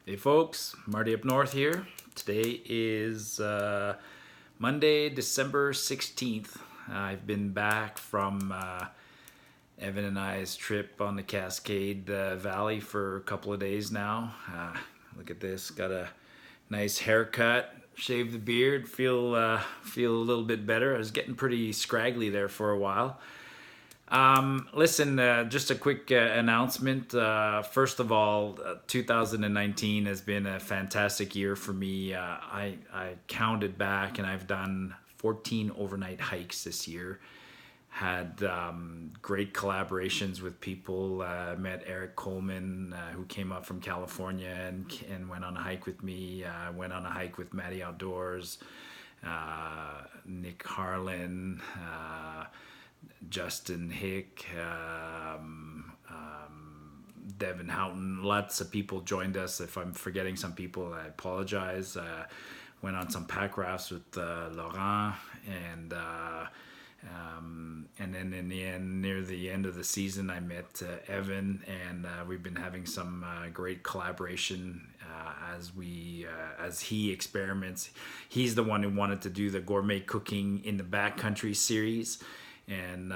Hey folks, Martyupnorth here. Today is Monday, December 16th. I've been back from Evan and I's trip on the Cascade Valley for a couple of days now. Look at this, got a nice haircut, shaved the beard, feel a little bit better. I was getting pretty scraggly there for a while. Listen, just a quick announcement. First of all, 2019 has been a fantastic year for me. I counted back and I've done 14 overnight hikes this year. Had great collaborations with people. Met Eric Coleman, who came up from California and went on a hike with me. Went on a hike with Matty Outdoors, Nick Harlan, Justin Hick, Devin Houghton. Lots of people joined us. If I'm forgetting some people, I apologize. Went on some pack rafts with Laurent, and then in the end, near the end of the season, I met Evan, and we've been having some great collaboration as he experiments. He's the one who wanted to do the gourmet cooking in the backcountry series. And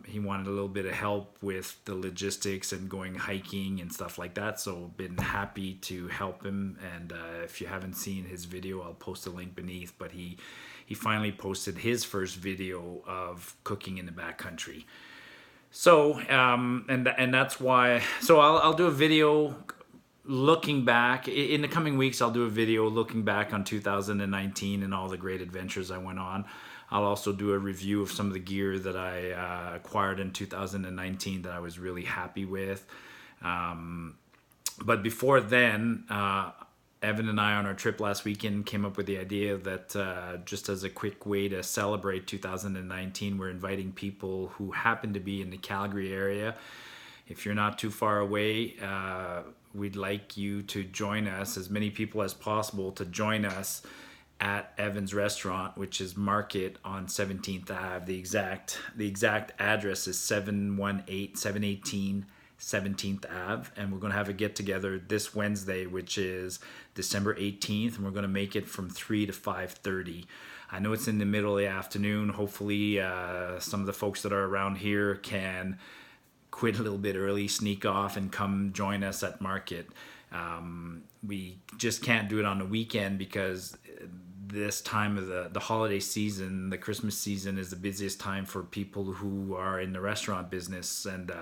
he wanted a little bit of help with the logistics and going hiking and stuff like that, so been happy to help him. And if you haven't seen his video, I'll post a link beneath, but he finally posted his first video of cooking in the backcountry. So and that's why, so I'll do a video looking back in the coming weeks. I'll do a video looking back on 2019 and all the great adventures I went on. I'll also do a review of some of the gear that I acquired in 2019 that I was really happy with. But before then, Evan and I on our trip last weekend came up with the idea that just as a quick way to celebrate 2019, we're inviting people who happen to be in the Calgary area. If you're not too far away, we'd like you to join us, as many people as possible, to join us at Evan's restaurant, which is Market on 17th Ave. The exact address is 718 17th Ave, and we're going to have a get together this Wednesday, which is December 18th, and we're going to make it from 3 to 5:30. I know it's in the middle of the afternoon. Hopefully some of the folks that are around here can quit a little bit early, sneak off, and come join us at Market. We just can't do it on the weekend because this time of the holiday season, the Christmas season, is the busiest time for people who are in the restaurant business, and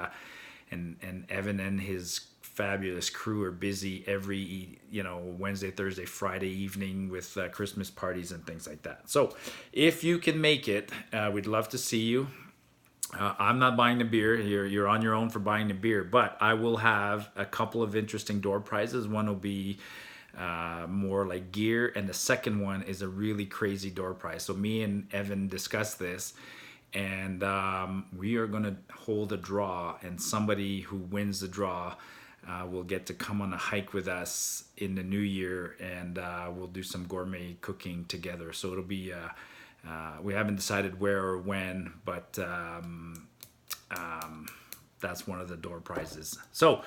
Evan and his fabulous crew are busy every Wednesday, Thursday, Friday evening with Christmas parties and things like that. So if you can make it, we'd love to see you. I'm not buying the beer. You're on your own for buying the beer, but I will have a couple of interesting door prizes. One will be more like gear, and the second one is a really crazy door prize. So me and Evan discussed this, and we are going to hold a draw, and somebody who wins the draw will get to come on a hike with us in the new year, and we'll do some gourmet cooking together. So it'll be we haven't decided where or when, but that's one of the door prizes. So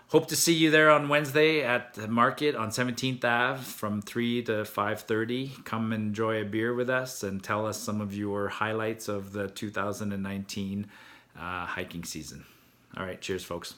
hope to see you there on Wednesday at the Market on 17th Ave from 3 to 5:30. Come enjoy a beer with us and tell us some of your highlights of the 2019 hiking season. All right, cheers, folks.